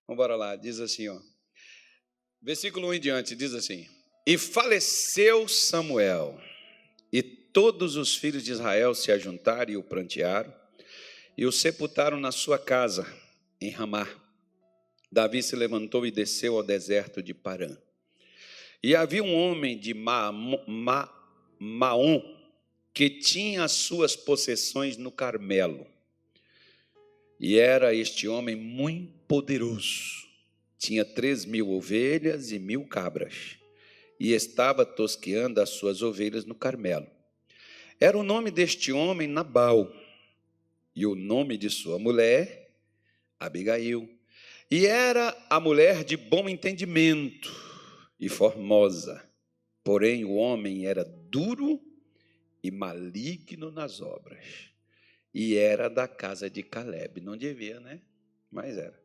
Vamos embora lá, diz assim, ó. Versículo 1 em diante, diz assim: E faleceu Samuel, e todos os filhos de Israel se ajuntaram e o prantearam, e o sepultaram na sua casa, em Ramá. Davi se levantou e desceu ao deserto de Parã. E havia um homem de Maom, que tinha as suas possessões no Carmelo. E era este homem muito poderoso. Tinha 3.000 ovelhas e 1.000 cabras. E estava tosqueando as suas ovelhas no Carmelo. Era o nome deste homem Nabal. E o nome de sua mulher, Abigail. E era a mulher de bom entendimento e formosa. Porém, o homem era duro e maligno nas obras. E era da casa de Caleb. Não devia, né? Mas era.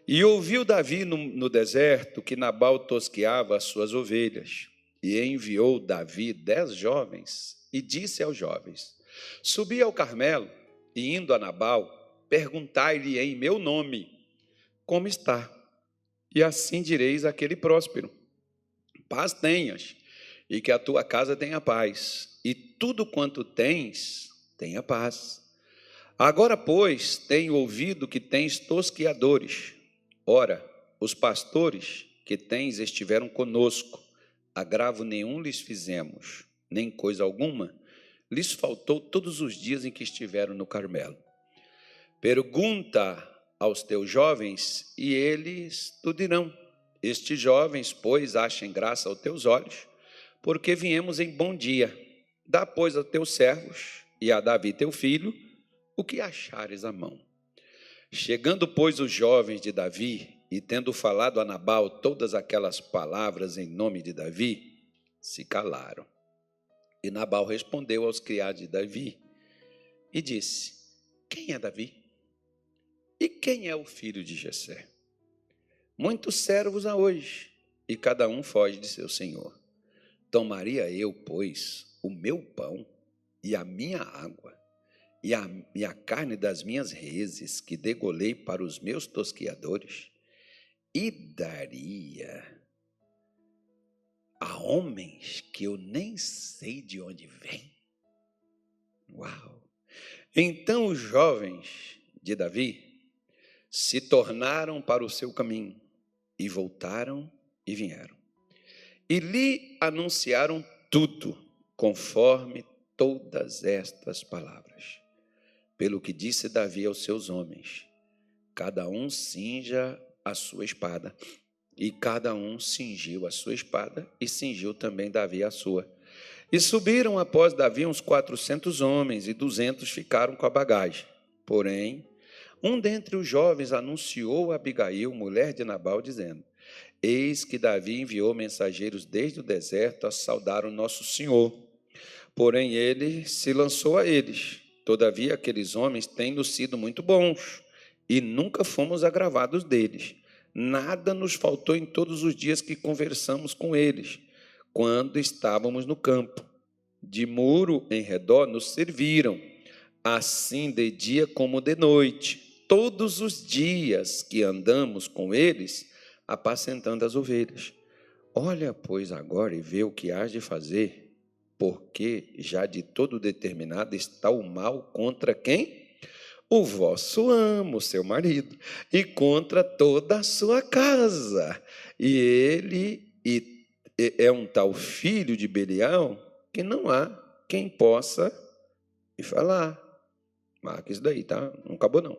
E ouviu Davi no deserto que Nabal tosqueava as suas ovelhas. E enviou Davi 10 jovens e disse aos jovens: Subi ao Carmelo e indo a Nabal, perguntai-lhe em meu nome como está. E assim direis àquele próspero: Paz tenhas, e que a tua casa tenha paz, e tudo quanto tens, tenha paz. Agora, pois, tenho ouvido que tens tosqueadores. Ora, os pastores que tens estiveram conosco, agravo nenhum lhes fizemos, nem coisa alguma lhes faltou todos os dias em que estiveram no Carmelo. Pergunta aos teus jovens, e eles te dirão. Estes jovens, pois, achem graça aos teus olhos, porque viemos em bom dia. Dá, pois, aos teus servos e a Davi teu filho o que achares à mão. Chegando, pois, os jovens de Davi, e tendo falado a Nabal todas aquelas palavras em nome de Davi, se calaram. E Nabal respondeu aos criados de Davi e disse: Quem é Davi? E quem é o filho de Jessé? Muitos servos há hoje, e cada um foge de seu senhor. Tomaria eu, pois, o meu pão e a minha água, e a carne das minhas reses, que degolei para os meus tosqueadores, e daria a homens que eu nem sei de onde vêm? Uau! Então os jovens de Davi se tornaram para o seu caminho, e voltaram e vieram. E lhe anunciaram tudo, conforme todas estas palavras. Pelo que disse Davi aos seus homens: cada um cinja a sua espada. E cada um cingiu a sua espada, e cingiu também Davi a sua. E subiram após Davi uns 400 homens, e 200 ficaram com a bagagem. Porém, um dentre os jovens anunciou a Abigail, mulher de Nabal, dizendo: Eis que Davi enviou mensageiros desde o deserto a saudar o nosso Senhor. Porém, ele se lançou a eles. Todavia, aqueles homens têm-nos sido muito bons, e nunca fomos agravados deles. Nada nos faltou em todos os dias que conversamos com eles, quando estávamos no campo. De muro em redor nos serviram, assim de dia como de noite, todos os dias que andamos com eles, apacentando as ovelhas. Olha, pois, agora e vê o que hás de fazer, porque já de todo determinado está o mal contra quem? O vosso amo, seu marido, e contra toda a sua casa. E ele é um tal filho de Belial que não há quem possa lhe falar. Marca isso daí, tá? Não acabou, não.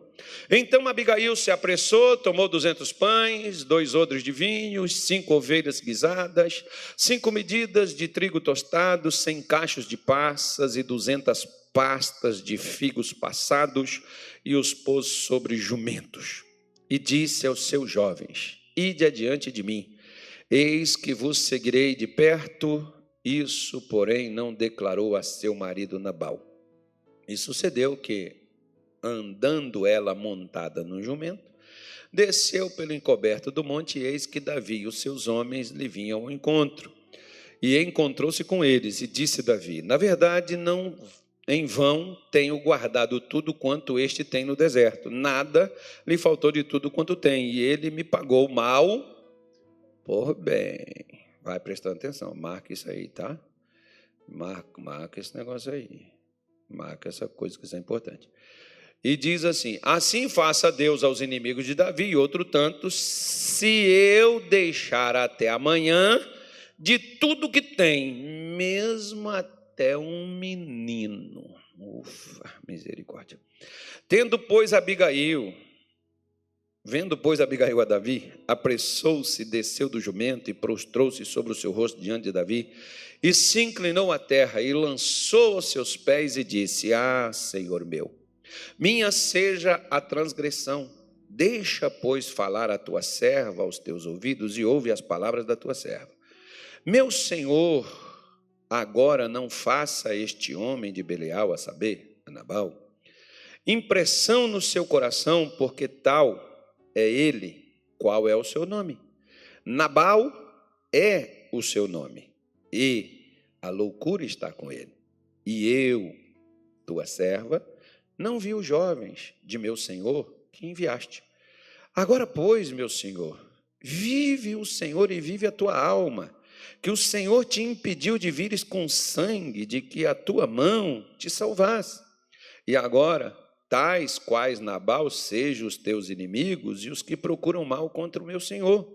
Então Abigail se apressou, tomou 200 pães, 2 odres de vinho, 5 ovelhas guisadas, 5 medidas de trigo tostado, 100 cachos de passas e 200 pastas de figos passados, e os pôs sobre jumentos. E disse aos seus jovens: Ide adiante de mim, eis que vos seguirei de perto. Isso, porém, não declarou a seu marido Nabal. E sucedeu que, andando ela montada no jumento, desceu pelo encoberto do monte, e eis que Davi e os seus homens lhe vinham ao encontro. E encontrou-se com eles, e disse Davi: Na verdade, não em vão tenho guardado tudo quanto este tem no deserto. Nada lhe faltou de tudo quanto tem. E ele me pagou mal por bem. Vai prestando atenção. Marca isso aí, tá? Marca esse negócio aí. Marca essa coisa que isso é importante. E diz assim: assim faça Deus aos inimigos de Davi e outro tanto, se eu deixar até amanhã de tudo que tem, mesmo até um menino. Ufa, misericórdia. Vendo, pois, Abigail a Davi, apressou-se, desceu do jumento e prostrou-se sobre o seu rosto diante de Davi, e se inclinou à terra e lançou aos seus pés e disse: ah, Senhor meu, minha seja a transgressão. Deixa, pois, falar a tua serva aos teus ouvidos e ouve as palavras da tua serva. Meu senhor, agora não faça este homem de Belial, a saber, a Nabal, impressão no seu coração, porque tal é ele. Qual é o seu nome? Nabal é o seu nome, e a loucura está com ele. E eu, tua serva, não vi os jovens de meu senhor que enviaste. Agora, pois, meu senhor, vive o Senhor e vive a tua alma, que o Senhor te impediu de vires com sangue, de que a tua mão te salvasse. E agora, tais quais Nabal sejam os teus inimigos e os que procuram mal contra o meu senhor.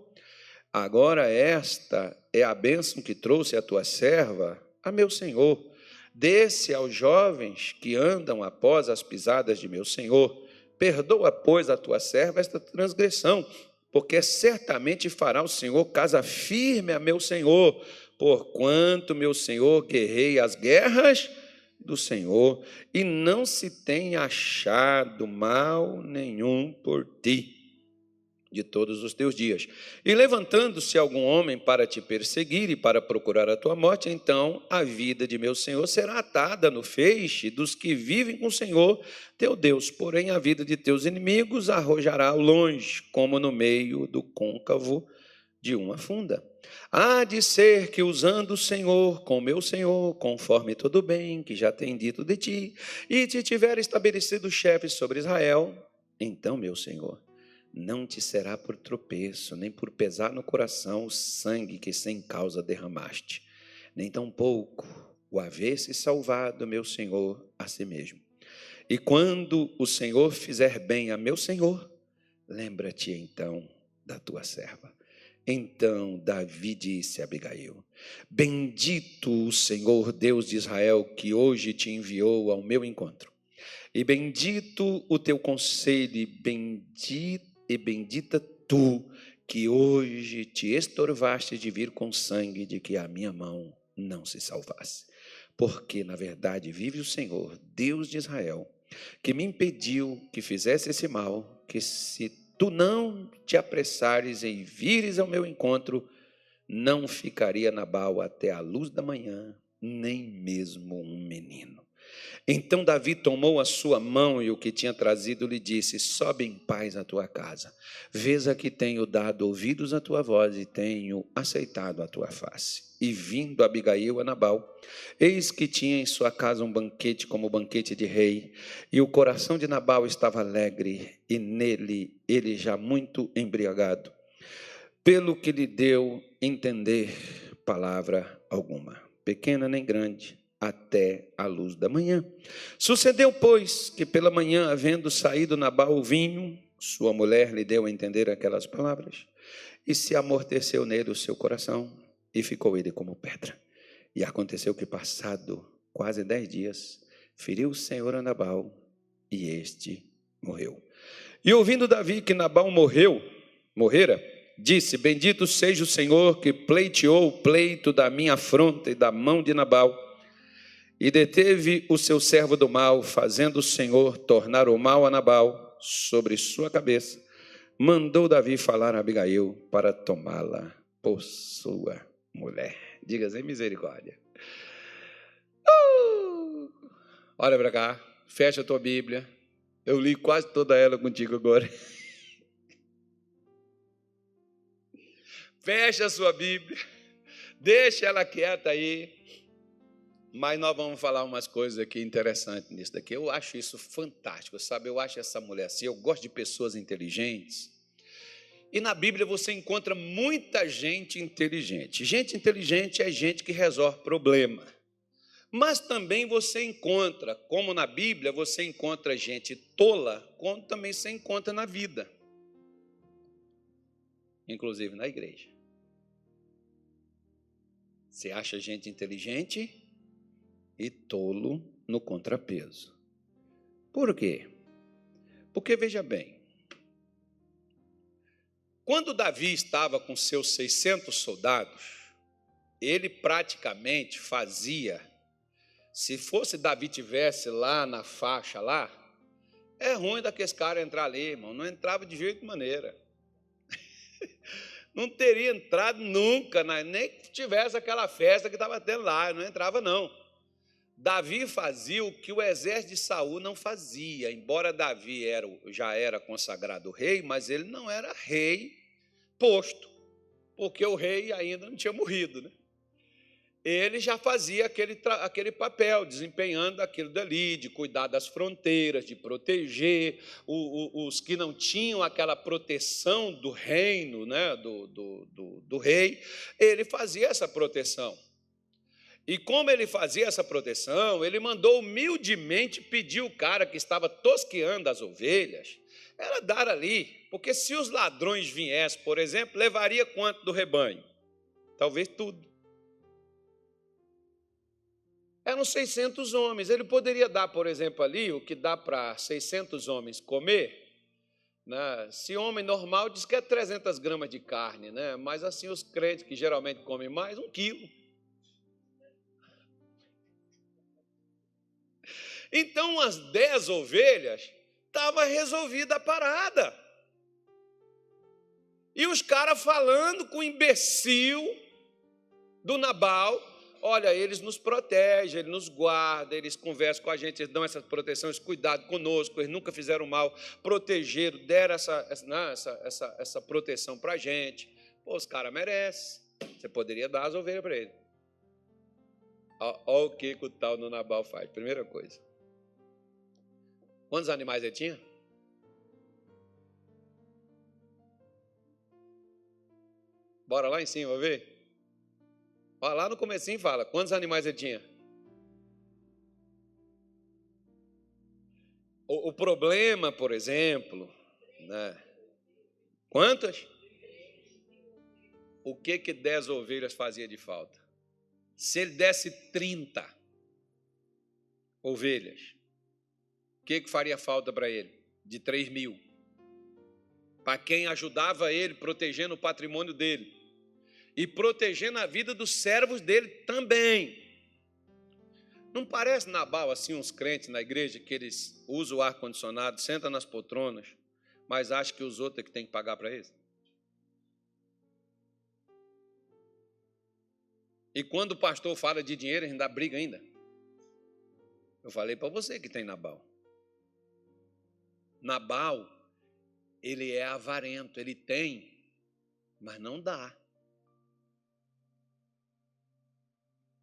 Agora esta é a bênção que trouxe a tua serva a meu senhor. Desse aos jovens que andam após as pisadas de meu senhor. Perdoa, pois, a tua serva esta transgressão, porque certamente fará o Senhor casa firme a meu senhor, porquanto meu senhor guerreia as guerras do Senhor, e não se tem achado mal nenhum por ti de todos os teus dias. E levantando-se algum homem para te perseguir e para procurar a tua morte, então a vida de meu Senhor será atada no feixe dos que vivem com o Senhor teu Deus, porém a vida de teus inimigos arrojará ao longe, como no meio do côncavo de uma funda. Há de ser que usando o Senhor com meu Senhor, conforme todo bem que já tem dito de ti, e te tiver estabelecido chefe sobre Israel, então, meu Senhor, não te será por tropeço, nem por pesar no coração o sangue que sem causa derramaste, nem tampouco o haver-se salvado, meu Senhor, a si mesmo. E quando o Senhor fizer bem a meu Senhor, lembra-te então da tua serva. Então Davi disse a Abigail: bendito o Senhor Deus de Israel, que hoje te enviou ao meu encontro, e bendito o teu conselho, e bendita tu, que hoje te estorvaste de vir com sangue, de que a minha mão não se salvasse. Porque, na verdade, vive o Senhor, Deus de Israel, que me impediu que fizesse esse mal, que se tu não te apressares em vires ao meu encontro, não ficaria Nabal até a luz da manhã, nem mesmo um menino. Então Davi tomou a sua mão e o que tinha trazido lhe disse: sobe em paz à tua casa. Veja que tenho dado ouvidos à tua voz e tenho aceitado a tua face. E vindo Abigail a Nabal, eis que tinha em sua casa um banquete como banquete de rei, e o coração de Nabal estava alegre, e nele ele já muito embriagado, pelo que lhe deu entender palavra alguma, pequena nem grande, até a luz da manhã. Sucedeu, pois, que pela manhã, havendo saído Nabal o vinho, sua mulher lhe deu a entender aquelas palavras, e se amorteceu nele o seu coração, e ficou ele como pedra. E aconteceu que, passado quase 10 dias, feriu o Senhor a Nabal, e este morreu. E ouvindo Davi que Nabal morrera, disse: bendito seja o Senhor que pleiteou o pleito da minha afronta e da mão de Nabal, e deteve o seu servo do mal, fazendo o Senhor tornar o mal a Nabal sobre sua cabeça. Mandou Davi falar a Abigail para tomá-la por sua mulher. Diga assim: misericórdia. Olha para cá, fecha a tua Bíblia. Eu li quase toda ela contigo agora. Fecha a sua Bíblia, deixa ela quieta aí. Mas nós vamos falar umas coisas aqui interessantes nisso daqui. Eu acho isso fantástico, sabe? Eu acho essa mulher assim, eu gosto de pessoas inteligentes. E na Bíblia você encontra muita gente inteligente. Gente inteligente é gente que resolve problema. Mas também você encontra, como na Bíblia, você encontra gente tola, como também você encontra na vida. Inclusive na igreja. Você acha gente inteligente e tolo no contrapeso. Por quê? Porque, veja bem, quando Davi estava com seus 600 soldados, ele praticamente fazia, se fosse Davi tivesse lá na faixa lá, é ruim daqueles caras entrar ali, irmão, não entrava de jeito maneira. Não teria entrado nunca, nem que tivesse aquela festa que estava tendo lá, não entrava não. Davi fazia o que o exército de Saul não fazia, embora Davi já era consagrado rei, mas ele não era rei posto, porque o rei ainda não tinha morrido, né? Ele já fazia aquele papel, desempenhando aquilo dali, de cuidar das fronteiras, de proteger os que não tinham aquela proteção do reino, né, do rei, ele fazia essa proteção. E como ele fazia essa proteção, ele mandou humildemente pedir o cara que estava tosqueando as ovelhas, era dar ali, porque se os ladrões viessem, por exemplo, levaria quanto do rebanho? Talvez tudo. Eram 600 homens, ele poderia dar, por exemplo, ali, o que dá para 600 homens comer, né? Se homem normal diz que é 300 gramas de carne, né? Mas assim os crentes que geralmente comem mais, 1 quilo. Então, as 10 ovelhas, estava resolvida a parada. E os caras falando com o imbecil do Nabal, olha, eles nos protegem, eles nos guardam, eles conversam com a gente, eles dão essa proteção, esse cuidado conosco, eles nunca fizeram mal, protegeram, deram essa proteção para a gente. Pô, os caras merecem, você poderia dar as ovelhas para eles. Olha o que o tal do Nabal faz, primeira coisa. Quantos animais ele tinha? Bora lá em cima ver? Olha, lá no comecinho fala, quantos animais ele tinha? O problema, por exemplo, né? Quantas? O que 10 ovelhas fazia de falta? Se ele desse 30 ovelhas, o que faria falta para ele? De 3.000. Para quem ajudava ele, protegendo o patrimônio dele. E protegendo a vida dos servos dele também. Não parece, Nabal, assim, uns crentes na igreja, que eles usam o ar-condicionado, sentam nas poltronas, mas acham que os outros é que tem que pagar para eles? E quando o pastor fala de dinheiro, a gente dá briga ainda. Eu falei para você que tem Nabal. Nabal, ele é avarento, ele tem, mas não dá.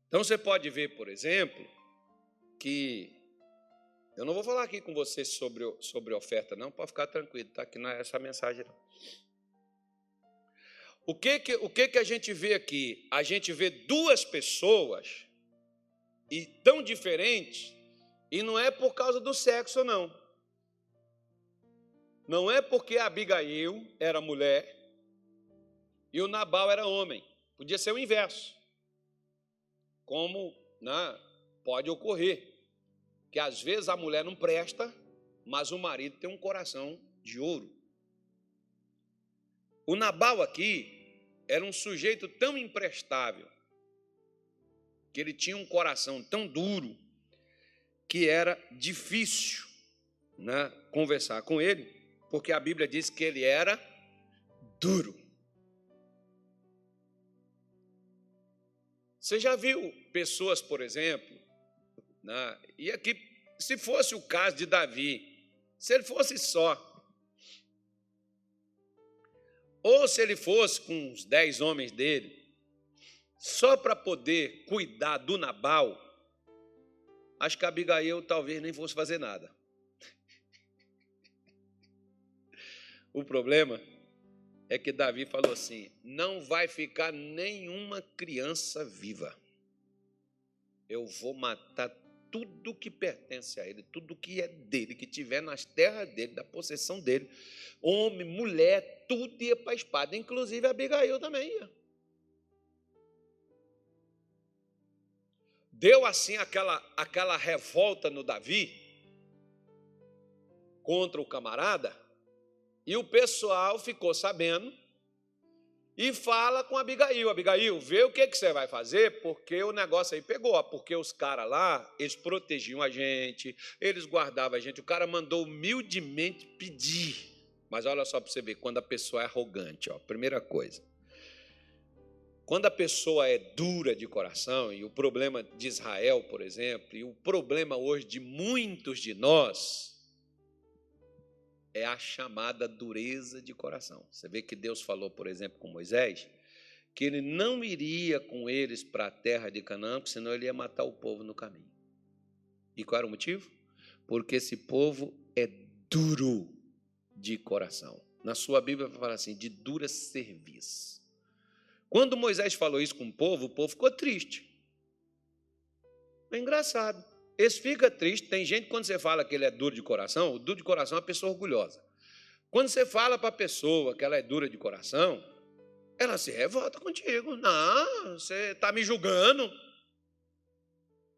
Então você pode ver, por exemplo, que eu não vou falar aqui com você sobre oferta, não, pode ficar tranquilo, está aqui nessa mensagem. O que a gente vê aqui? A gente vê duas pessoas e tão diferentes, e não é por causa do sexo, não. Não é porque a Abigail era mulher e o Nabal era homem. Podia ser o inverso. Como, né, pode ocorrer, que às vezes a mulher não presta, mas o marido tem um coração de ouro. O Nabal aqui era um sujeito tão imprestável, que ele tinha um coração tão duro, que era difícil, né, conversar com ele, porque a Bíblia diz que ele era duro. Você já viu pessoas, por exemplo, né, e aqui, se fosse o caso de Davi, se ele fosse só, ou se ele fosse com uns 10 homens dele, só para poder cuidar do Nabal, acho que a Abigail talvez nem fosse fazer nada. O problema é que Davi falou assim: não vai ficar nenhuma criança viva. Eu vou matar tudo que pertence a ele, tudo que é dele, que tiver nas terras dele, da possessão dele. Homem, mulher, tudo ia para a espada, inclusive a Abigail também ia. Deu assim aquela revolta no Davi contra o camarada, e o pessoal ficou sabendo e fala com a Abigail: Abigail, vê o que você vai fazer, porque o negócio aí pegou, porque os caras lá, eles protegiam a gente, eles guardavam a gente, o cara mandou humildemente pedir. Mas olha só para você ver, quando a pessoa é arrogante, ó, primeira coisa, quando a pessoa é dura de coração, e o problema de Israel, por exemplo, e o problema hoje de muitos de nós, é a chamada dureza de coração. Você vê que Deus falou, por exemplo, com Moisés, que ele não iria com eles para a terra de Canaã, porque senão ele ia matar o povo no caminho. E qual era o motivo? Porque esse povo é duro de coração. Na sua Bíblia vai falar assim, de dura cerviz. Quando Moisés falou isso com o povo ficou triste. É engraçado. Eles ficam tristes. Tem gente, quando você fala que ele é duro de coração, o duro de coração é uma pessoa orgulhosa. Quando você fala para a pessoa que ela é dura de coração, ela se revolta contigo. Não, você está me julgando.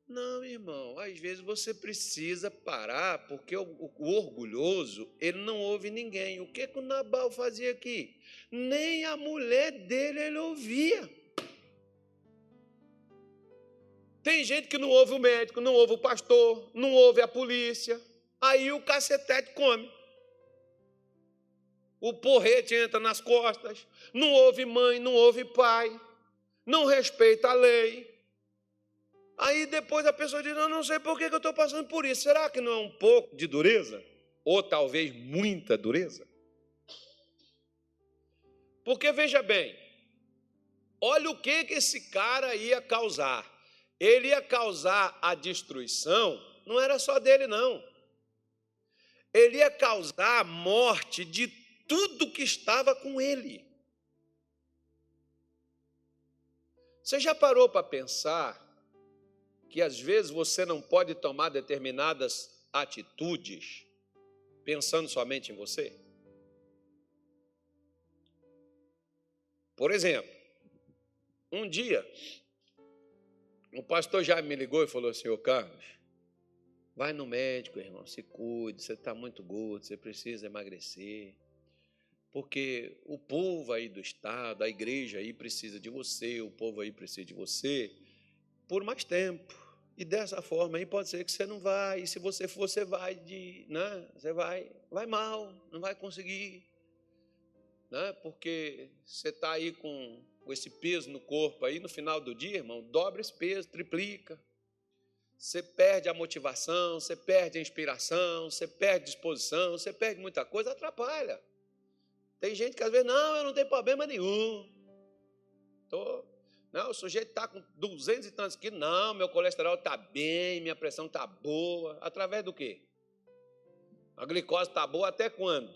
Não, irmão, às vezes você precisa parar, porque o orgulhoso, ele não ouve ninguém. O que o Nabal fazia aqui? Nem a mulher dele ele ouvia. Tem gente que não ouve o médico, não ouve o pastor, não ouve a polícia. Aí o cacetete come. O porrete entra nas costas. Não ouve mãe, não ouve pai. Não respeita a lei. Aí depois a pessoa diz, não sei por que eu estou passando por isso. Será que não é um pouco de dureza? Ou talvez muita dureza? Porque veja bem, olha o que esse cara ia causar. Ele ia causar a destruição, não era só dele, não. Ele ia causar a morte de tudo que estava com ele. Você já parou para pensar que às vezes você não pode tomar determinadas atitudes pensando somente em você? Por exemplo, um dia, o pastor já me ligou e falou assim, ô Carlos, vai no médico, irmão, se cuide, você está muito gordo, você precisa emagrecer, porque o povo aí do estado, a igreja aí precisa de você, o povo aí precisa de você por mais tempo. E dessa forma aí pode ser que você não vai, e se você for, você vai você vai mal, não vai conseguir, né? Porque você está aí com esse peso no corpo aí, no final do dia, irmão, dobra esse peso, triplica. Você perde a motivação, você perde a inspiração, você perde a disposição, você perde muita coisa, atrapalha. Tem gente que às vezes, não, eu não tenho problema nenhum. Não, o sujeito está com 200 e tantos quilos, não, meu colesterol está bem, minha pressão está boa. Através do quê? A glicose está boa até quando?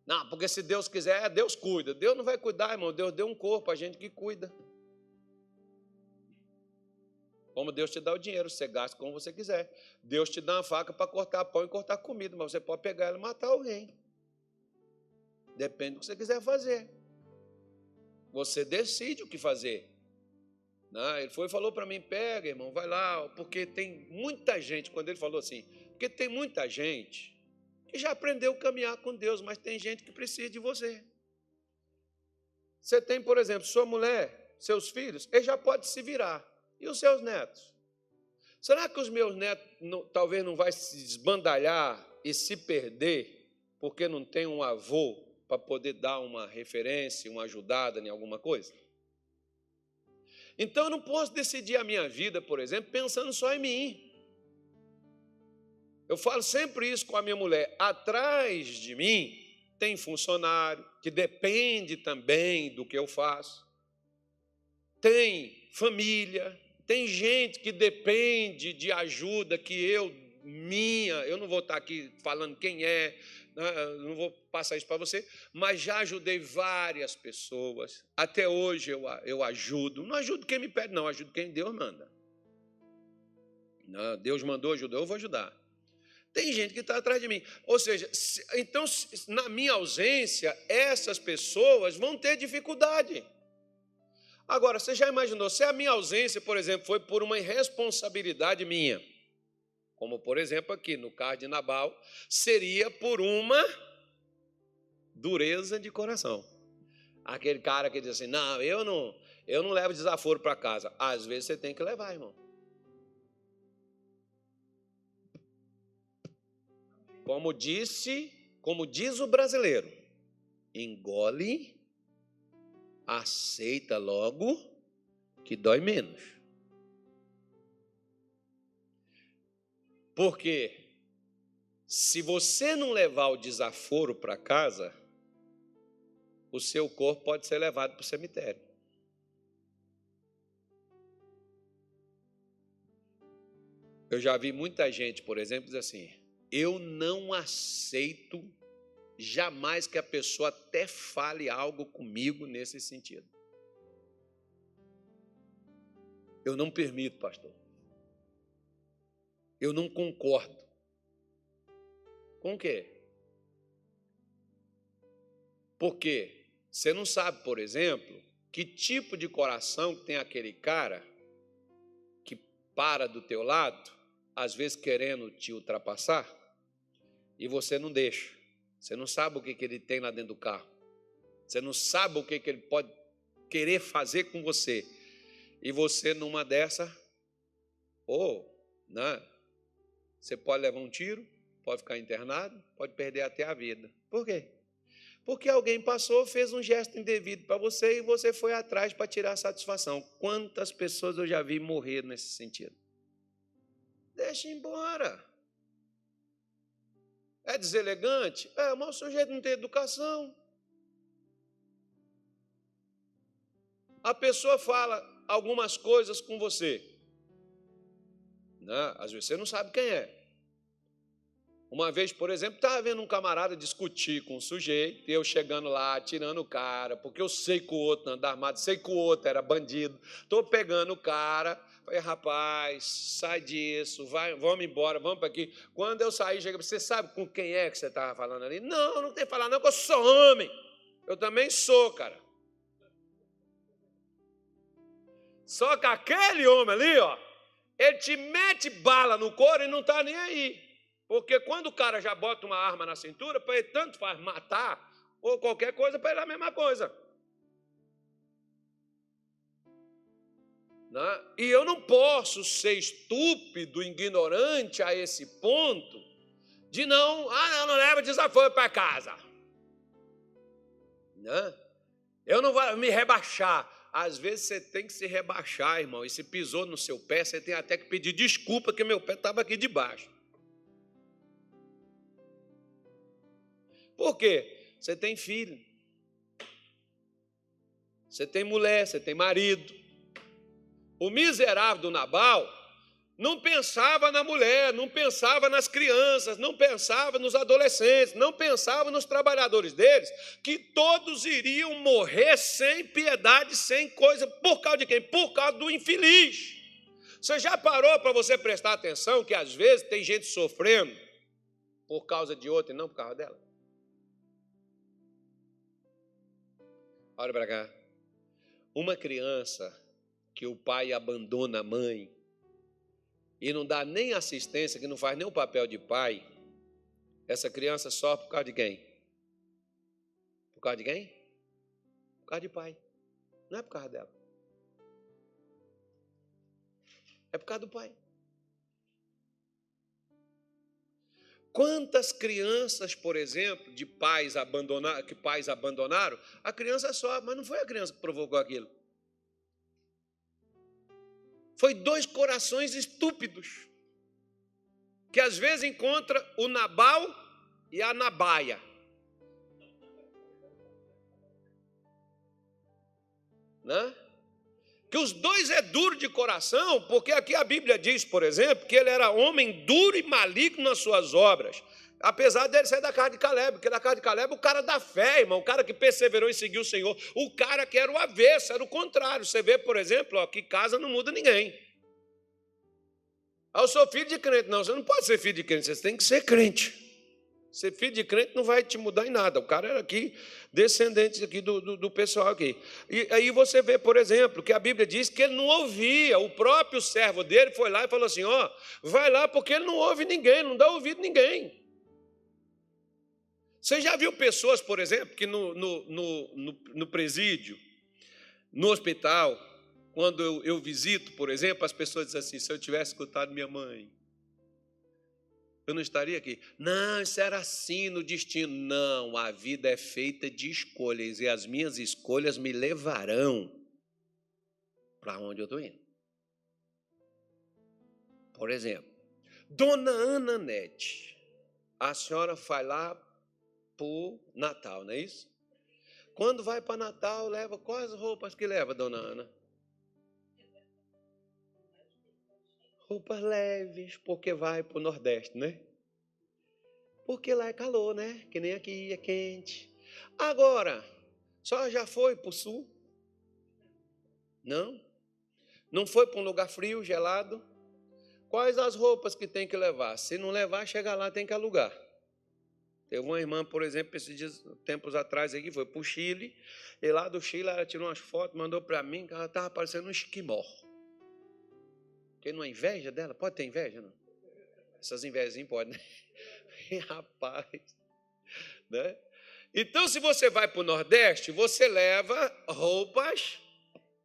Não, porque se Deus quiser, Deus cuida. Deus não vai cuidar, irmão. Deus deu um corpo, a gente que cuida. Como Deus te dá o dinheiro, você gasta como você quiser. Deus te dá uma faca para cortar pão e cortar comida, mas você pode pegar ela e matar alguém. Depende do que você quiser fazer. Você decide o que fazer. Ele foi e falou para mim, pega, irmão, vai lá, porque tem muita gente, quando ele falou assim, porque tem muita gente que já aprendeu a caminhar com Deus, mas tem gente que precisa de você. Você tem, por exemplo, sua mulher, seus filhos, eles já podem se virar. E os seus netos? Será que os meus netos talvez não vai se desbandalhar e se perder porque não tem um avô para poder dar uma referência, uma ajudada em alguma coisa? Então eu não posso decidir a minha vida, por exemplo, pensando só em mim. Eu falo sempre isso com a minha mulher. Atrás de mim tem funcionário que depende também do que eu faço. Tem família, Tem gente que depende de ajuda que eu não vou estar aqui falando quem é, não vou passar isso para você, mas já ajudei várias pessoas. Até hoje eu ajudo. Não ajudo quem me pede, não, ajudo quem Deus manda. Não, Deus mandou, ajudou, eu vou ajudar. Tem gente que está atrás de mim. Ou seja, então, na minha ausência, essas pessoas vão ter dificuldade. Agora, você já imaginou, se a minha ausência, por exemplo, foi por uma irresponsabilidade minha, como, por exemplo, aqui no caso de Nabal, seria por uma dureza de coração. Aquele cara que diz assim, não, eu não levo desaforo para casa. Às vezes você tem que levar, irmão. Como diz o brasileiro, engole, aceita logo, que dói menos. Porque se você não levar o desaforo para casa, o seu corpo pode ser levado para o cemitério. Eu já vi muita gente, por exemplo, dizer assim, eu não aceito jamais que a pessoa até fale algo comigo nesse sentido. Eu não permito, pastor. Eu não concordo. Com o quê? Porque você não sabe, por exemplo, que tipo de coração tem aquele cara que para do teu lado, às vezes querendo te ultrapassar, e você não deixa. Você não sabe o que ele tem lá dentro do carro. Você não sabe o que ele pode querer fazer com você. E você, numa dessa, você pode levar um tiro, pode ficar internado, pode perder até a vida. Por quê? Porque alguém passou, fez um gesto indevido para você e você foi atrás para tirar satisfação. Quantas pessoas eu já vi morrer nesse sentido? Deixa embora. É deselegante? Mas o sujeito não tem educação. A pessoa fala algumas coisas com você. Às vezes você não sabe quem é. Uma vez, por exemplo, estava vendo um camarada discutir com um sujeito, e eu chegando lá, tirando o cara, porque eu sei que o outro anda armado, sei que o outro era bandido. Estou pegando o cara, falei, rapaz, sai disso, vamos embora, vamos para aqui. Quando eu saí, cheguei, você sabe com quem é que você estava falando ali? Não tem que falar não, que eu sou homem. Eu também sou, cara. Só que aquele homem ali, ele te mete bala no couro e não está nem aí. Porque quando o cara já bota uma arma na cintura, para ele tanto faz matar, ou qualquer coisa, para ele é a mesma coisa. E eu não posso ser estúpido, ignorante a esse ponto, de não leva desaforo para casa. Eu não vou me rebaixar. Às vezes você tem que se rebaixar, irmão, e se pisou no seu pé, você tem até que pedir desculpa que meu pé estava aqui debaixo. Por quê? Você tem filho, você tem mulher, você tem marido. O miserável do Nabal não pensava na mulher, não pensava nas crianças, não pensava nos adolescentes, não pensava nos trabalhadores deles, que todos iriam morrer sem piedade, sem coisa. Por causa de quem? Por causa do infeliz. Você já parou para você prestar atenção que às vezes tem gente sofrendo por causa de outra e não por causa dela? Olha para cá. Uma criança que o pai abandona a mãe e não dá nem assistência, que não faz nem o papel de pai, essa criança sofre por causa de quem? Por causa de quem? Por causa de pai. Não é por causa dela. É por causa do pai. Quantas crianças, por exemplo, que pais abandonaram, a criança sofre, mas não foi a criança que provocou aquilo. Foi dois corações estúpidos, que às vezes encontra o Nabal e a Nabaia. que os dois é duro de coração, porque aqui a Bíblia diz, por exemplo, que ele era homem duro e maligno nas suas obras, apesar dele ser da casa de Caleb, porque da casa de Caleb o cara da fé, irmão, o cara que perseverou em seguir o Senhor, o cara que era o avesso, era o contrário. Você vê, por exemplo, ó, que casa não muda ninguém. Eu sou filho de crente. Não, você não pode ser filho de crente, você tem que ser crente. Ser filho de crente não vai te mudar em nada. O cara era aqui, descendente aqui do pessoal aqui. E aí você vê, por exemplo, que a Bíblia diz que ele não ouvia. O próprio servo dele foi lá e falou assim, ó, vai lá porque ele não ouve ninguém, não dá ouvido a ninguém. Você já viu pessoas, por exemplo, que no presídio, no hospital, quando eu visito, por exemplo, as pessoas dizem assim, se eu tivesse escutado minha mãe, eu não estaria aqui. Não, isso era assim no destino. Não, a vida é feita de escolhas e as minhas escolhas me levarão para onde eu estou indo. Por exemplo, Dona Ana Nete, a senhora vai lá para o Natal, não é isso? Quando vai para Natal, leva quais roupas que leva, Dona Ana? Roupas leves, porque vai para o Nordeste, né? Porque lá é calor, né? Que nem aqui, é quente. Agora, só já foi para o Sul? Não? Não foi para um lugar frio, gelado? Quais as roupas que tem que levar? Se não levar, chega lá, tem que alugar. Teve uma irmã, por exemplo, esses dias, tempos atrás, aqui, foi para o Chile, e lá do Chile ela tirou umas fotos, mandou para mim, que ela estava parecendo um esquimó. Tem uma inveja dela? Pode ter inveja, não? Essas invejas podem, né? Rapaz, né? Então, se você vai para o Nordeste, você leva roupas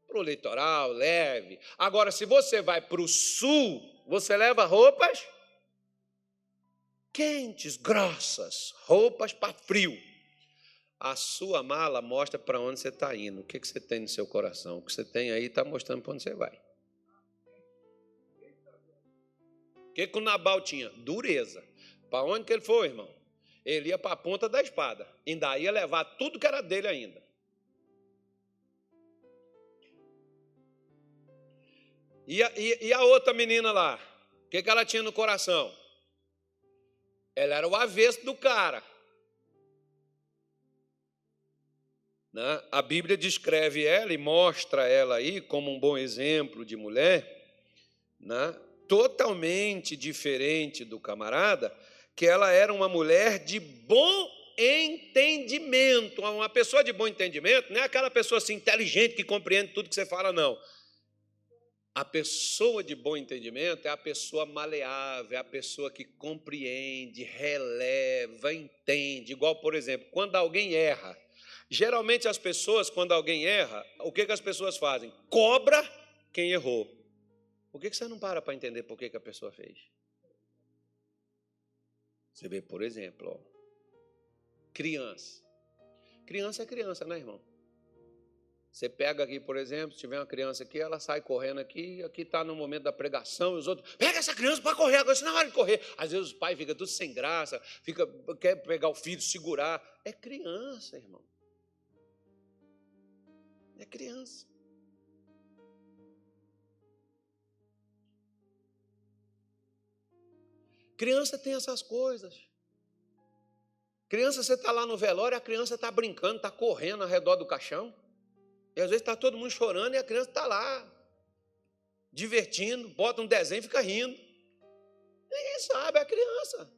para o litoral, leve. Agora, se você vai para o Sul, você leva roupas quentes, grossas, roupas para frio. A sua mala mostra para onde você está indo. O que você tem no seu coração? O que você tem aí está mostrando para onde você vai. O que o Nabal tinha? Dureza. Para onde que ele foi, irmão? Ele ia para a ponta da espada. Ainda ia levar tudo que era dele ainda. E a outra menina lá? O que ela tinha no coração? Ela era o avesso do cara. Né? A Bíblia descreve ela e mostra ela aí como um bom exemplo de mulher, né? Totalmente diferente do camarada, que ela era uma mulher de bom entendimento. Uma pessoa de bom entendimento não é aquela pessoa assim inteligente que compreende tudo que você fala, não. A pessoa de bom entendimento é a pessoa maleável, é a pessoa que compreende, releva, entende. Igual, por exemplo, quando alguém erra. Geralmente as pessoas, quando alguém erra, o que as pessoas fazem? Cobra quem errou. Por que você não para entender por que a pessoa fez? Você vê, por exemplo, ó, criança. Criança é criança, né, irmão? Você pega aqui, por exemplo, se tiver uma criança aqui, ela sai correndo aqui está no momento da pregação, e os outros, pega essa criança para correr, agora isso não é hora de correr. Às vezes os pais ficam tudo sem graça, quer pegar o filho, segurar. É criança, irmão. É criança. Criança tem essas coisas. Criança, você está lá no velório, a criança está brincando, está correndo ao redor do caixão. E às vezes está todo mundo chorando e a criança está lá, divertindo, bota um desenho e fica rindo. Ninguém sabe, é a criança.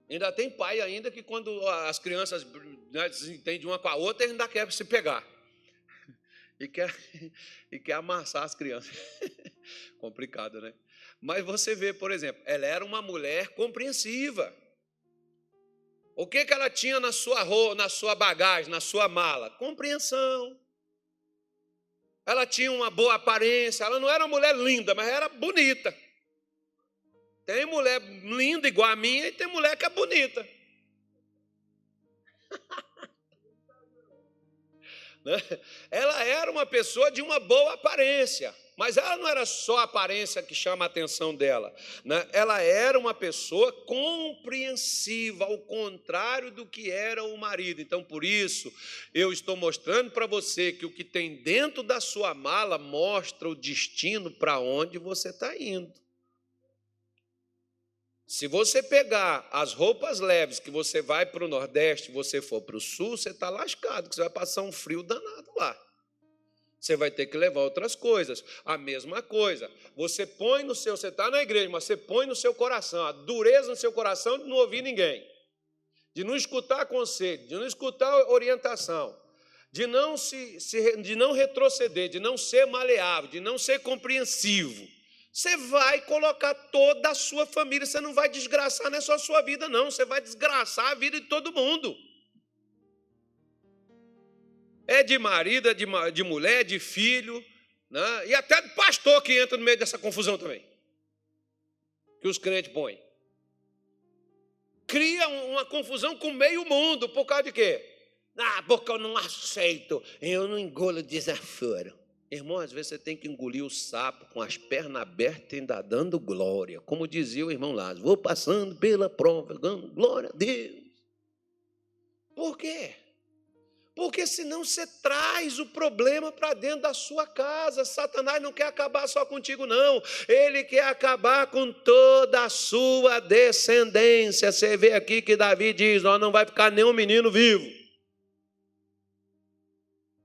Ainda tem pai ainda que quando as crianças, né, se entendem uma com a outra, ainda quer se pegar. E quer amassar as crianças. Complicado, né? Mas você vê, por exemplo, ela era uma mulher compreensiva. O que ela tinha na sua bagagem, na sua mala? Compreensão. Ela tinha uma boa aparência, ela não era uma mulher linda, mas era bonita. Tem mulher linda igual a minha e tem mulher que é bonita. Ela era uma pessoa de uma boa aparência. Mas ela não era só a aparência que chama a atenção dela, né? Ela era uma pessoa compreensiva, ao contrário do que era o marido. Então, por isso, eu estou mostrando para você que o que tem dentro da sua mala mostra o destino para onde você está indo. Se você pegar as roupas leves que você vai para o Nordeste, você for para o Sul, você está lascado, que você vai passar um frio danado lá. Você vai ter que levar outras coisas. A mesma coisa. Você põe no seu, você está na igreja, mas você põe no seu coração, a dureza no seu coração de não ouvir ninguém, de não escutar conselho, de não escutar orientação, de não retroceder, de não ser maleável, de não ser compreensivo. Você vai colocar toda a sua família, você não vai desgraçar, não é só a sua vida, não, você vai desgraçar a vida de todo mundo. É de marido, é de mulher, de filho, né? E até de pastor que entra no meio dessa confusão também, que os crentes põem. Cria uma confusão com meio mundo, por causa de quê? Porque eu não aceito, eu não engulo desaforo. Irmão, às vezes você tem que engolir o sapo com as pernas abertas e ainda dando glória. Como dizia o irmão Lázaro, vou passando pela prova, dando glória a Deus. Por quê? Porque senão você traz o problema para dentro da sua casa. Satanás não quer acabar só contigo, não. Ele quer acabar com toda a sua descendência. Você vê aqui que Davi diz, não vai ficar nenhum menino vivo.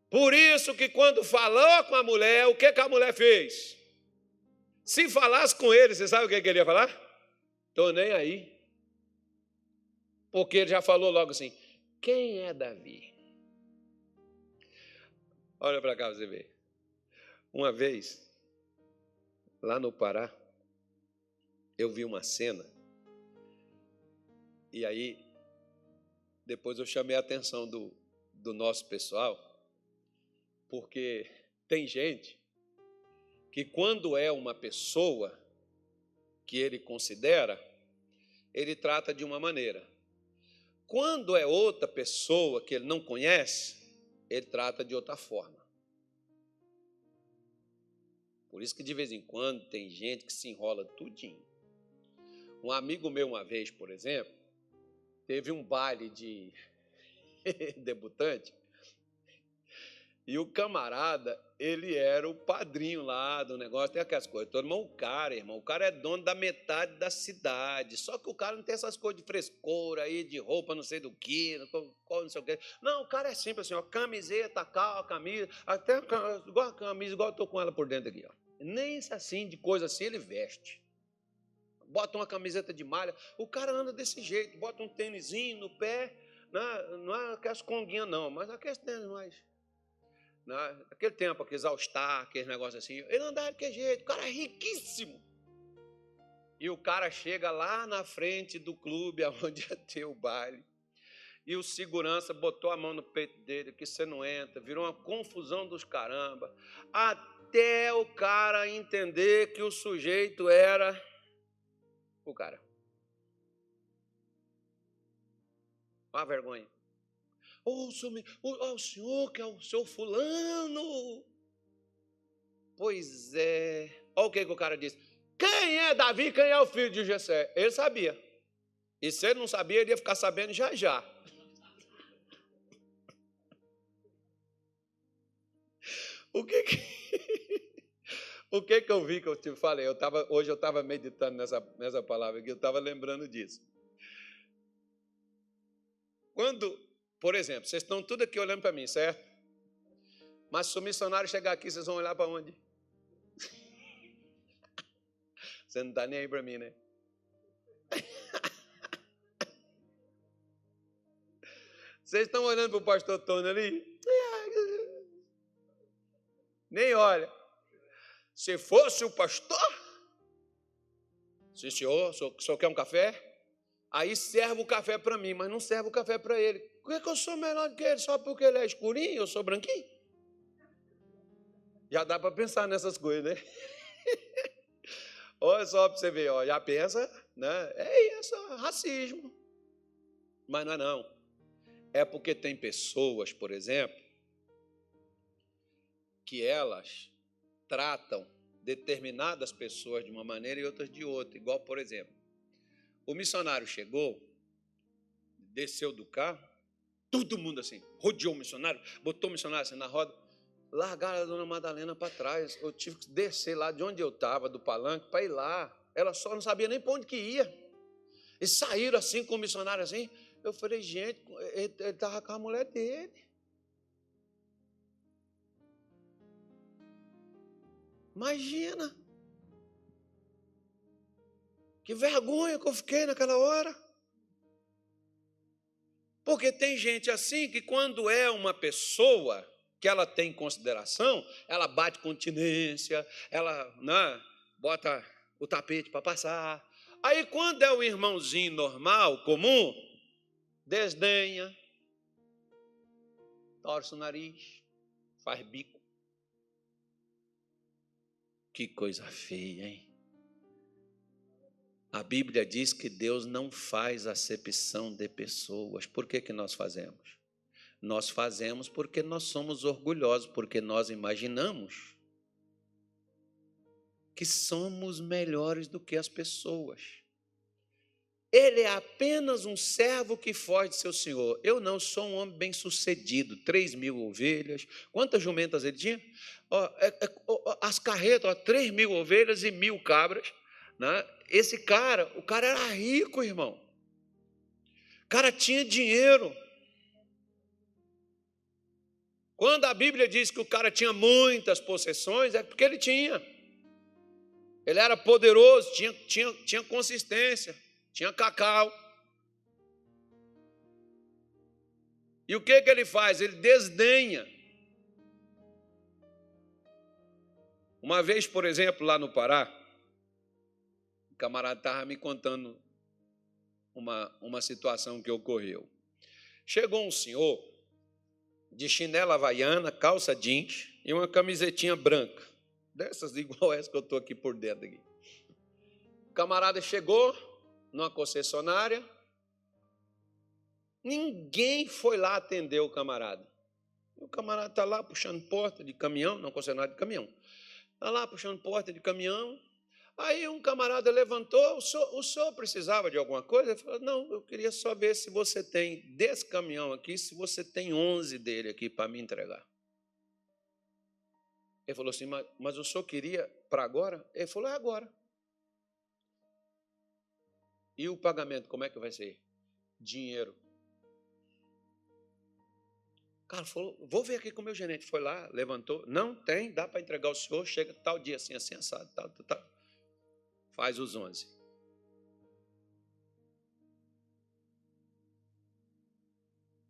Por isso que quando falou com a mulher, o que a mulher fez? Se falasse com ele, você sabe o que ele ia falar? Estou nem aí. Porque ele já falou logo assim, quem é Davi? Olha para cá você ver. Uma vez, lá no Pará, eu vi uma cena, e aí, depois eu chamei a atenção do nosso pessoal, porque tem gente que quando é uma pessoa que ele considera, ele trata de uma maneira. Quando é outra pessoa que ele não conhece, ele trata de outra forma. Por isso que de vez em quando tem gente que se enrola tudinho. Um amigo meu uma vez, por exemplo, teve um baile de debutante e o camarada, ele era o padrinho lá do negócio, tem aquelas coisas. Todo mundo, o cara é dono da metade da cidade, só que o cara não tem essas coisas de frescura aí, de roupa não sei do que, não sei o que. Não, o cara é simples assim, ó, camiseta, camisa, até igual a camisa, igual eu estou com ela por dentro aqui, ó. Nem assim, de coisa assim, ele veste. Bota uma camiseta de malha, o cara anda desse jeito, bota um tênisinho no pé, não é aquelas conguinhas não, mas aqueles tênis mais... Naquele tempo, aqueles All-Star, aqueles negócios assim, ele andava daquele jeito, o cara é riquíssimo. E o cara chega lá na frente do clube, onde ia ter o baile, e o segurança botou a mão no peito dele, que você não entra, virou uma confusão dos caramba, até o cara entender que o sujeito era o cara. Uma vergonha. O senhor que é o seu fulano. Pois é. Olha o que o cara disse. Quem é Davi, quem é o filho de Jessé? Ele sabia. E se ele não sabia, ele ia ficar sabendo já já. O que eu vi que eu te falei? Hoje eu estava meditando nessa palavra aqui, eu estava lembrando disso. Quando... Por exemplo, vocês estão tudo aqui olhando para mim, certo? Mas se o missionário chegar aqui, vocês vão olhar para onde? Você não está nem aí para mim, né? Vocês estão olhando para o pastor Tony ali? Nem olha. Se fosse o pastor, sim, senhor, o senhor quer um café? Aí serve o café para mim, mas não serve o café para ele. Por que eu sou melhor do que ele? Só porque ele é escurinho e eu sou branquinho? Já dá para pensar nessas coisas, né? Olha só para você ver, ó, já pensa, né? É isso, racismo. Mas não é não. É porque tem pessoas, por exemplo, que elas tratam determinadas pessoas de uma maneira e outras de outra. Igual, por exemplo, o missionário chegou, desceu do carro, todo mundo assim, rodeou o missionário, botou o missionário assim na roda, largaram a dona Madalena para trás. Eu tive que descer lá de onde eu estava, do palanque, para ir lá. Ela só não sabia nem para onde que ia. E saíram assim com o missionário assim. Eu falei, gente, ele estava com a mulher dele. Imagina. Que vergonha que eu fiquei naquela hora. Porque tem gente assim que quando é uma pessoa que ela tem consideração, ela bate continência, ela bota o tapete para passar. Aí quando é um irmãozinho normal, comum, desdenha, torce o nariz, faz bico. Que coisa feia, hein? A Bíblia diz que Deus não faz acepção de pessoas. Por que nós fazemos? Nós fazemos porque nós somos orgulhosos, porque nós imaginamos que somos melhores do que as pessoas. Ele é apenas um servo que foge de seu senhor. Eu não sou um homem bem-sucedido. 3.000 ovelhas. Quantas jumentas ele tinha? As carretas, 3.000 ovelhas e 1.000 cabras. Né? Esse cara, o cara era rico, irmão. O cara tinha dinheiro. Quando a Bíblia diz que o cara tinha muitas possessões, é porque ele tinha. Ele era poderoso, tinha consistência, tinha cacau. E o que ele faz? Ele desdenha. Uma vez, por exemplo, lá no Pará, o camarada estava me contando uma situação que ocorreu. Chegou um senhor de chinela havaiana, calça jeans e uma camisetinha branca, dessas igual essa que eu estou aqui por dentro. Aqui. O camarada chegou numa concessionária, ninguém foi lá atender o camarada. O camarada está lá puxando porta de caminhão, não concessionária de caminhão, está lá puxando porta de caminhão. Aí um camarada levantou, o senhor precisava de alguma coisa? Ele falou, não, eu queria só ver se você tem, desse caminhão aqui, se você tem 11 dele aqui para me entregar. Ele falou assim, mas o senhor queria para agora? Ele falou, é agora. E o pagamento, como é que vai ser? Dinheiro. O cara falou, vou ver aqui com o meu gerente. Foi lá, levantou, não tem, dá para entregar o senhor, chega tal dia assim, assim, assado, tal. Faz os 11.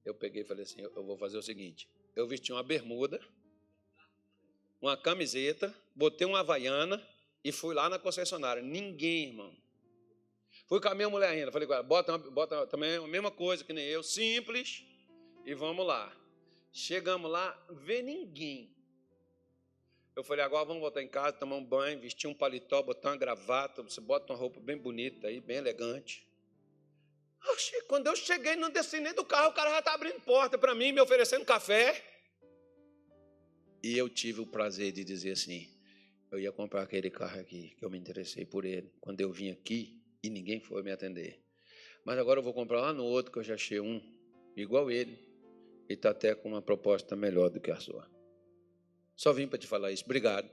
Eu peguei e falei assim, eu vou fazer o seguinte, eu vesti uma bermuda, uma camiseta, botei uma havaiana e fui lá na concessionária. Ninguém, irmão. Fui com a minha mulher ainda, falei com ela, bota também a mesma coisa que nem eu, simples, e vamos lá. Chegamos lá, vê ninguém. Eu falei, agora vamos voltar em casa, tomar um banho, vestir um paletó, botar uma gravata, você bota uma roupa bem bonita aí, bem elegante. Oxi, quando eu cheguei, não desci nem do carro, o cara já está abrindo porta para mim, me oferecendo café. E eu tive o prazer de dizer assim, eu ia comprar aquele carro aqui, que eu me interessei por ele, quando eu vim aqui e ninguém foi me atender. Mas agora eu vou comprar lá no outro, que eu já achei um, igual ele, e está até com uma proposta melhor do que a sua. Só vim para te falar isso. Obrigado.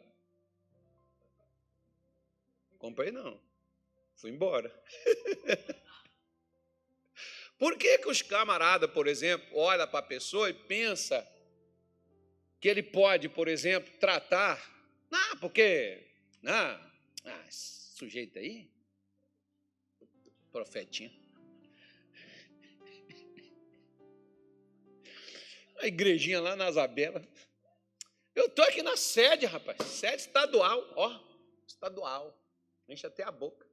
Comprei não. Fui embora. Por que os camaradas, por exemplo, olham para a pessoa e pensa que ele pode, por exemplo, tratar... esse sujeito aí, profetinha. A igrejinha lá na Isabela... Eu estou aqui na sede, rapaz. Sede estadual. Ó, estadual. Enche até a boca.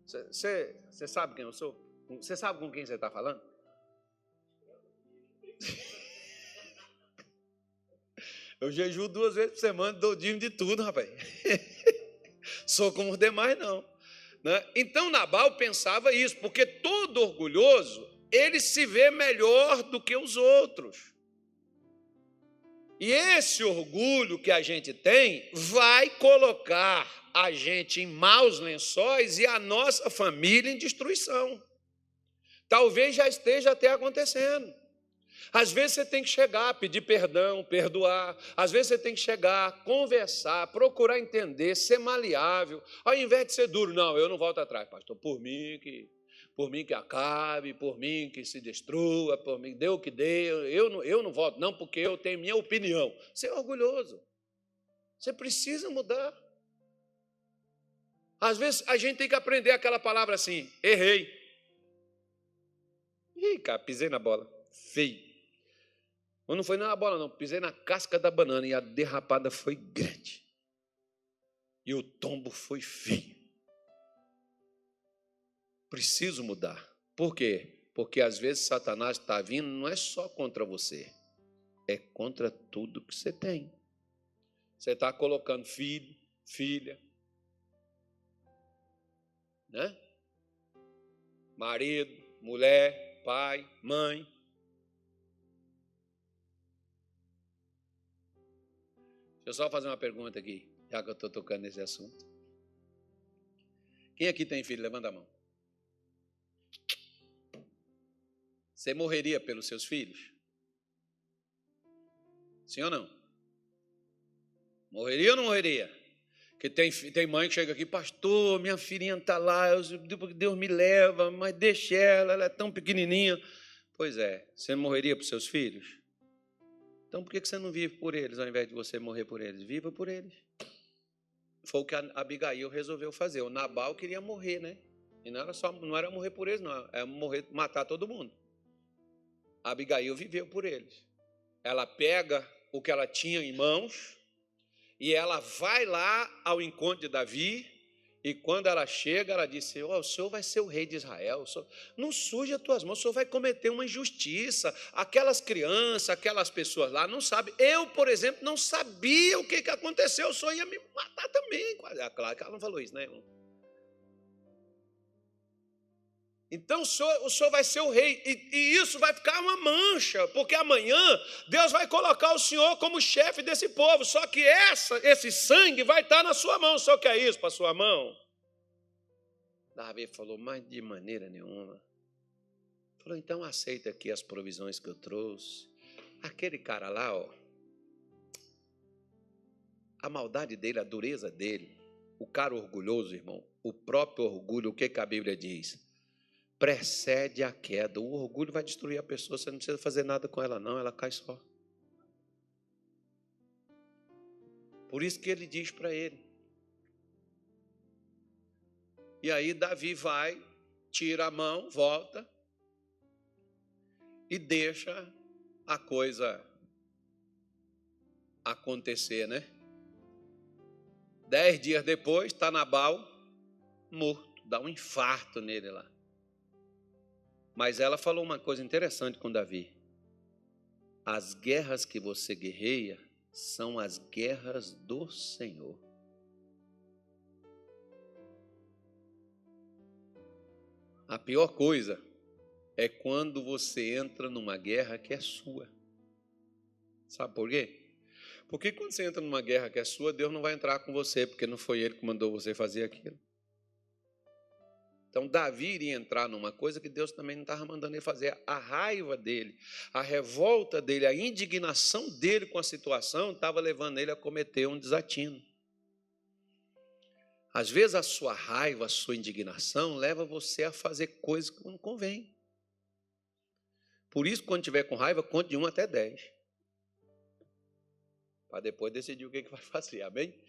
Você sabe quem eu sou? Você sabe com quem você está falando? Eu jejuo 2 vezes por semana, dou dízimo de tudo, rapaz. Sou como os demais, não. Né? Então, Nabal pensava isso, porque todo orgulhoso, ele se vê melhor do que os outros. E esse orgulho que a gente tem vai colocar a gente em maus lençóis e a nossa família em destruição. Talvez já esteja até acontecendo. Às vezes você tem que chegar, pedir perdão, perdoar. Às vezes você tem que chegar, conversar, procurar entender, ser maleável. Ao invés de ser duro, não, eu não volto atrás, pastor, por mim que acabe, por mim que se destrua, por mim, dê o que dê, eu não volto, não, porque eu tenho minha opinião. Você é orgulhoso. Você precisa mudar. Às vezes a gente tem que aprender aquela palavra assim, errei. Ih, cara, pisei na bola, feio. Mas não foi na bola, não. Pisei na casca da banana e a derrapada foi grande. E o tombo foi feio. Preciso mudar. Por quê? Porque às vezes Satanás está vindo, não é só contra você, é contra tudo que você tem. Você está colocando filho, filha, né? Marido, mulher, pai, mãe. Deixa eu só fazer uma pergunta aqui, já que eu estou tocando nesse assunto. Quem aqui tem filho? Levanta a mão. Você morreria pelos seus filhos? Sim ou não? Morreria ou não morreria? Porque tem mãe que chega aqui, pastor, minha filhinha está lá, Deus me leva, mas deixa ela é tão pequenininha. Pois é, você morreria por seus filhos? Então por que você não vive por eles, ao invés de você morrer por eles? Viva por eles. Foi o que a Abigail resolveu fazer. O Nabal queria morrer, né? E não era morrer por eles, não. Era matar todo mundo. A Abigail viveu por eles. Ela pega o que ela tinha em mãos e ela vai lá ao encontro de Davi. E quando ela chega, ela disse, o senhor vai ser o rei de Israel, não suje as tuas mãos, o senhor vai cometer uma injustiça. Aquelas crianças, aquelas pessoas lá não sabem. Eu, por exemplo, não sabia o que aconteceu, o senhor ia me matar também. Claro que ela não falou isso, né, irmão? Então o senhor vai ser o rei, e isso vai ficar uma mancha, porque amanhã Deus vai colocar o senhor como chefe desse povo, só que esse sangue vai estar na sua mão. O senhor quer isso para a sua mão? Davi falou, mas de maneira nenhuma. Falou, então aceita aqui as provisões que eu trouxe. Aquele cara lá, ó, a maldade dele, a dureza dele, o cara orgulhoso, irmão, o próprio orgulho, o que a Bíblia diz? Precede a queda. O orgulho vai destruir a pessoa, você não precisa fazer nada com ela não, ela cai só. Por isso que ele diz para ele. E aí Davi vai, tira a mão, volta e deixa a coisa acontecer, né? 10 dias depois, está Nabal morto, dá um infarto nele lá. Mas ela falou uma coisa interessante com Davi. As guerras que você guerreia são as guerras do Senhor. A pior coisa é quando você entra numa guerra que é sua. Sabe por quê? Porque quando você entra numa guerra que é sua, Deus não vai entrar com você, porque não foi Ele que mandou você fazer aquilo. Então, Davi iria entrar numa coisa que Deus também não estava mandando ele fazer. A raiva dele, a revolta dele, a indignação dele com a situação estava levando ele a cometer um desatino. Às vezes, a sua raiva, a sua indignação leva você a fazer coisas que não convém. Por isso, quando estiver com raiva, conte de 1 até 10. Para depois decidir o que vai fazer, amém?